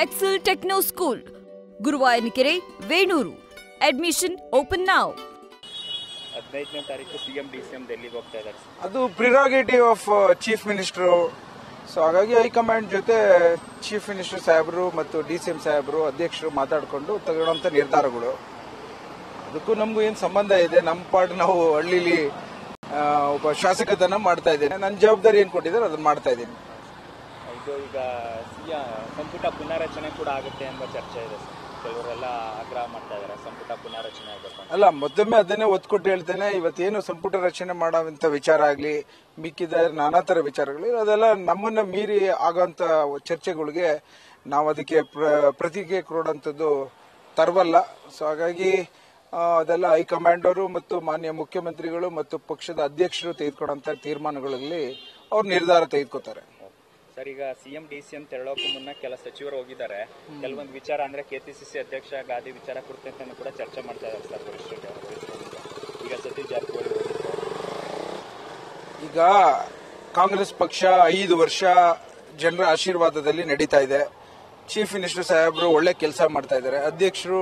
Excel Techno School, Guruvayanikere, Venuru. Admission open now. 15ನೇ ತಾರೀಕು CM DCM ಡೆಲ್ಲಿಗೆ ಹೋಗ್ತಾ ಇದ್ದಾರೆ. ಅದು ಪ್ರಿರಾಗೇಟಿವ್ ಆಫ್ ಚೀಫ್ ಮಿನಿಸ್ಟರ್. ಸೊ ಹಾಗಾಗಿ ಹೈಕಮಾಂಡ್ ಜೊತೆ ಚೀಫ್ ಮಿನಿಸ್ಟರ್ ಸಾಹೇಬರು ಮತ್ತು ಡಿಸಿಎಂ ಸಾಹೇಬರು ಅಧ್ಯಕ್ಷರು ಮಾತಾಡಿಕೊಂಡು ತಗೊಳ್ಳೋಂಥ ನಿರ್ಧಾರಗಳು. ಅದಕ್ಕೂ ನಮಗೂ ಏನು ಸಂಬಂಧ ಇದೆ? ನಮ್ಮ ಪಾಡು ನಾವು ಹಳ್ಳಿಲಿ ಒಬ್ಬ ಶಾಸಕತನ ಮಾಡ್ತಾ ಇದ್ದೇನೆ. ನನ್ನ ಜವಾಬ್ದಾರಿ ಏನು ಕೊಟ್ಟಿದ್ದಾರೆ ಅದನ್ನ ಮಾಡ್ತಾ ಇದ್ದೀನಿ. ಇದು ಈಗ ಸಂಪುಟ ಪುನಾರಚನೆ ಕೂಡ ಆಗುತ್ತೆ ಎಂಬ ಚರ್ಚೆ ಇದೆ. ಕೆಲವರೆಲ್ಲ ಆಗ್ರಹ ಮಾಡ್ತಾ ಇದ್ದಾರೆ ಸಂಪುಟ ಪುನಾರಚನೆ ಆಗಬೇಕು. ಅಲ್ಲ, ಮತ್ತೊಮ್ಮೆ ಅದನ್ನೇ ಒತ್ತು ಕೊಟ್ಟು ಹೇಳ್ತೇನೆ. ಇವತ್ತೇನು ಸಂಪುಟ ರಚನೆ ಮಾಡುವಂತ ವಿಚಾರ ಆಗಲಿ, ಮಿಕ್ಕಿದ ನಾನಾ ತರ ವಿಚಾರಗಳು, ಅದೆಲ್ಲ ನಮ್ಮನ್ನ ಮೀರಿ ಆಗೋಂತ ಚರ್ಚೆಗಳಿಗೆ ನಾವು ಅದಕ್ಕೆ ಪ್ರತಿಕ್ರಿಯೆ ಕೊಡುವಂಥದ್ದು ತರವಲ್ಲ. ಸೊ ಹಾಗಾಗಿ ಅದೆಲ್ಲ ಹೈಕಮಾಂಡ್ ಅವರು ಮತ್ತು ಮಾನ್ಯ ಮುಖ್ಯಮಂತ್ರಿಗಳು ಮತ್ತು ಪಕ್ಷದ ಅಧ್ಯಕ್ಷರು ತೆಗೆದುಕೊಂಡಂತ ತೀರ್ಮಾನಗಳಲ್ಲಿ ಅವ್ರು ನಿರ್ಧಾರ ತೆಗೆದುಕೊತಾರೆ. ಸರ್, ಈಗ ಸಿಎಂ ಡಿಸಿಎಂ ತೆರಳೋಕ್ಕೂ ಮುನ್ನ ಕೆಲ ಸಚಿವರು ಹೋಗಿದ್ದಾರೆ. ಕೆಲವೊಂದು ವಿಚಾರ ಅಂದ್ರೆ ಕೆಪಿಸಿಸಿ ಅಧ್ಯಕ್ಷ ಗಾದಿ ವಿಚಾರ ಕುರಿತಂತೆ ಕೂಡ ಚರ್ಚೆ ಮಾಡ್ತಾ ಇದ್ದಾರೆ ಸರ್ ವರಿಷ್ಠರು. ಈಗ ಸತೀಶ್ ಜಾರಕಿಹೊಳಿ ಈಗ ಕಾಂಗ್ರೆಸ್ ಪಕ್ಷ 5 ವರ್ಷ ಜನರ ಆಶೀರ್ವಾದದಲ್ಲಿ ನಡೀತಾ ಇದೆ. ಚೀಫ್ ಮಿನಿಸ್ಟರ್ ಸಾಹೇಬರು ಒಳ್ಳೆ ಕೆಲಸ ಮಾಡ್ತಾ ಇದ್ದಾರೆ. ಅಧ್ಯಕ್ಷರು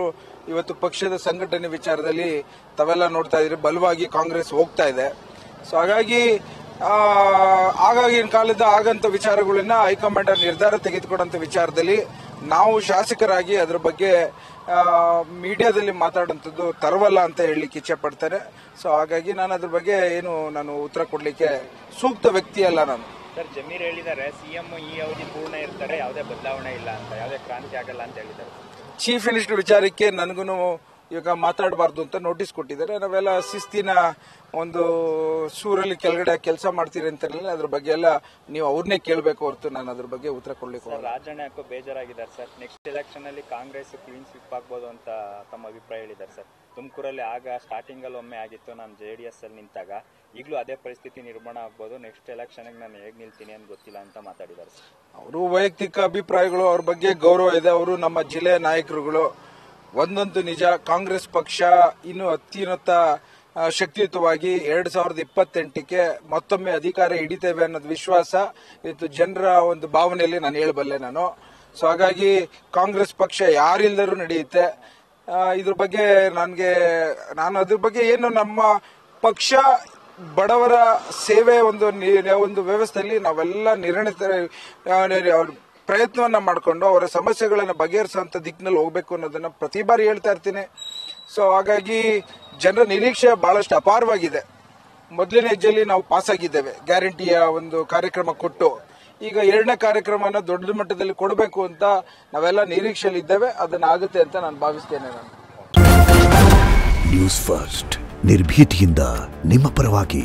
ಇವತ್ತು ಪಕ್ಷದ ಸಂಘಟನೆ ವಿಚಾರದಲ್ಲಿ ತಾವೆಲ್ಲ ನೋಡ್ತಾ ಇದ್ರೆ ಬಲವಾಗಿ ಕಾಂಗ್ರೆಸ್ ಹೋಗ್ತಾ ಇದೆ. ಸೊ ಹಾಗಾಗಿ ಆಗಾಗಿನ ಕಾಲದ ಆಗಂತ ವಿಚಾರಗಳನ್ನ ಹೈಕಮಾಂಡ್ ನಿರ್ಧಾರ ತೆಗೆದುಕೊಂಡಂತ ವಿಚಾರದಲ್ಲಿ ನಾವು ಶಾಸಕರಾಗಿ ಅದರ ಬಗ್ಗೆ ಮೀಡಿಯಾದಲ್ಲಿ ಮಾತಾಡುವಂಥದ್ದು ತರವಲ್ಲ ಅಂತ ಹೇಳಲಿಕ್ಕೆ ಇಚ್ಛೆ ಪಡ್ತಾರೆ. ಸೊ ಹಾಗಾಗಿ ನಾನು ಅದ್ರ ಬಗ್ಗೆ ನಾನು ಉತ್ತರ ಕೊಡ್ಲಿಕ್ಕೆ ಸೂಕ್ತ ವ್ಯಕ್ತಿ ಅಲ್ಲ ನಾನು. ಸರ್, ಜಮೀರ್ ಹೇಳಿದ್ದಾರೆ ಸಿಎಂ ಈ ಅವಧಿ ಪೂರ್ಣ ಇರ್ತಾರೆ, ಯಾವುದೇ ಬದಲಾವಣೆ ಇಲ್ಲ ಅಂತ, ಯಾವುದೇ ಕ್ರಾಂತಿ ಆಗಲ್ಲ ಅಂತ ಹೇಳಿದ್ದಾರೆ. ಚೀಫ್ ಮಿನಿಸ್ಟರ್ ವಿಚಾರಕ್ಕೆ ನನಗೂ ಈಗ ಮಾತಾಡಬಾರ್ದು ಅಂತ ನೋಟಿಸ್ ಕೊಟ್ಟಿದ್ದಾರೆ. ನಾವೆಲ್ಲ ಶಿಸ್ತಿನ ಒಂದು ಸೂರಲ್ಲಿ ಕೆಳಗಡೆ ಕೆಲಸ ಮಾಡ್ತೀರಿ ಅಂತ ಅದ್ರ ಬಗ್ಗೆ ಎಲ್ಲ ನೀವು ಅವ್ರನ್ನೇ ಕೇಳಬೇಕು ಹೊರತು ನಾನು ಅದ್ರ ಬಗ್ಗೆ ಉತ್ತರ ಕೊಡ್ಲಿಕ್ಕೆ. ರಾಜಣ್ಣ ಯಾಕೋ ಬೇಜಾರಾಗಿದ್ದಾರೆ ಸರ್. ನೆಕ್ಸ್ಟ್ ಎಲೆಕ್ಷನ್ ಅಲ್ಲಿ ಕಾಂಗ್ರೆಸ್ ಕ್ಲೀನ್ ಸ್ವೀಪ್ ಆಗ್ಬೋದು ಅಂತ ತಮ್ಮ ಅಭಿಪ್ರಾಯ ಹೇಳಿದ್ದಾರೆ ಸರ್. ತುಮಕೂರಲ್ಲಿ ಆಗ ಸ್ಟಾರ್ಟಿಂಗ್ ಅಲ್ಲಿ ಒಮ್ಮೆ ಆಗಿತ್ತು, ನಾನು JDS ಅಲ್ಲಿ ನಿಂತಾಗ. ಈಗಲೂ ಅದೇ ಪರಿಸ್ಥಿತಿ ನಿರ್ಮಾಣ ಆಗ್ಬೋದು. ನೆಕ್ಸ್ಟ್ ಎಲೆಕ್ಷನ್ ನಾನು ಹೇಗೆ ನಿಲ್ತೀನಿ ಅಂತ ಗೊತ್ತಿಲ್ಲ ಅಂತ ಮಾತಾಡಿದ್ದಾರೆ ಸರ್. ಅವರು ವೈಯಕ್ತಿಕ ಅಭಿಪ್ರಾಯಗಳು, ಅವ್ರ ಬಗ್ಗೆ ಗೌರವ ಇದೆ. ಅವರು ನಮ್ಮ ಜಿಲ್ಲೆಯ ನಾಯಕರುಗಳು. ಒಂದಂತೂ ನಿಜ, ಕಾಂಗ್ರೆಸ್ ಪಕ್ಷ ಇನ್ನು ಅತ್ಯುನ್ನತ ಶಕ್ತಿಯುತವಾಗಿ 2028ಕ್ಕೆ ಮತ್ತೊಮ್ಮೆ ಅಧಿಕಾರ ಹಿಡಿತೇವೆ ಅನ್ನೋದು ವಿಶ್ವಾಸ ಇವತ್ತು ಜನರ ಒಂದು ಭಾವನೆಯಲ್ಲಿ ನಾನು ಹೇಳಬಲ್ಲೆ ನಾನು. ಸೊ ಹಾಗಾಗಿ ಕಾಂಗ್ರೆಸ್ ಪಕ್ಷ ಯಾರಿಲ್ಲರೂ ನಡೆಯುತ್ತೆ. ಇದ್ರ ಬಗ್ಗೆ ನಾನು ಅದ್ರ ಬಗ್ಗೆ ಏನು, ನಮ್ಮ ಪಕ್ಷ ಬಡವರ ಸೇವೆ ಒಂದು ವ್ಯವಸ್ಥೆಯಲ್ಲಿ ನಾವೆಲ್ಲ ಪ್ರಯತ್ನವನ್ನ ಮಾಡಿಕೊಂಡು ಅವರ ಸಮಸ್ಯೆಗಳನ್ನು ಬಗೆಹರಿಸುವಂತ ದಿಕ್ಕಿನಲ್ಲಿ ಹೋಗ್ಬೇಕು ಅನ್ನೋದನ್ನ ಪ್ರತಿ ಬಾರಿ ಹೇಳ್ತಾ ಇರ್ತೀನಿ. ಸೊ ಹಾಗಾಗಿ ಜನರ ನಿರೀಕ್ಷೆ ಬಹಳಷ್ಟು ಅಪಾರವಾಗಿದೆ. ಮೊದಲನೇ ಹೆಜ್ಜೆಯಲ್ಲಿ ನಾವು ಪಾಸ್ ಆಗಿದ್ದೇವೆ, ಗ್ಯಾರಂಟಿಯ ಒಂದು ಕಾರ್ಯಕ್ರಮ ಕೊಟ್ಟು. ಈಗ 2ನೇ ಕಾರ್ಯಕ್ರಮನ ದೊಡ್ಡ ಮಟ್ಟದಲ್ಲಿ ಕೊಡಬೇಕು ಅಂತ ನಾವೆಲ್ಲ ನಿರೀಕ್ಷೆಯಲ್ಲಿ ಇದ್ದೇವೆ. ಅದನ್ನ ಆಗುತ್ತೆ ಅಂತ ನಾನು ಭಾವಿಸ್ತೇನೆ. ನಾನು ನ್ಯೂಸ್ ಫಸ್ಟ್, ನಿರ್ಭೀತಿಯಿಂದ ನಿಮ್ಮ ಪರವಾಗಿ.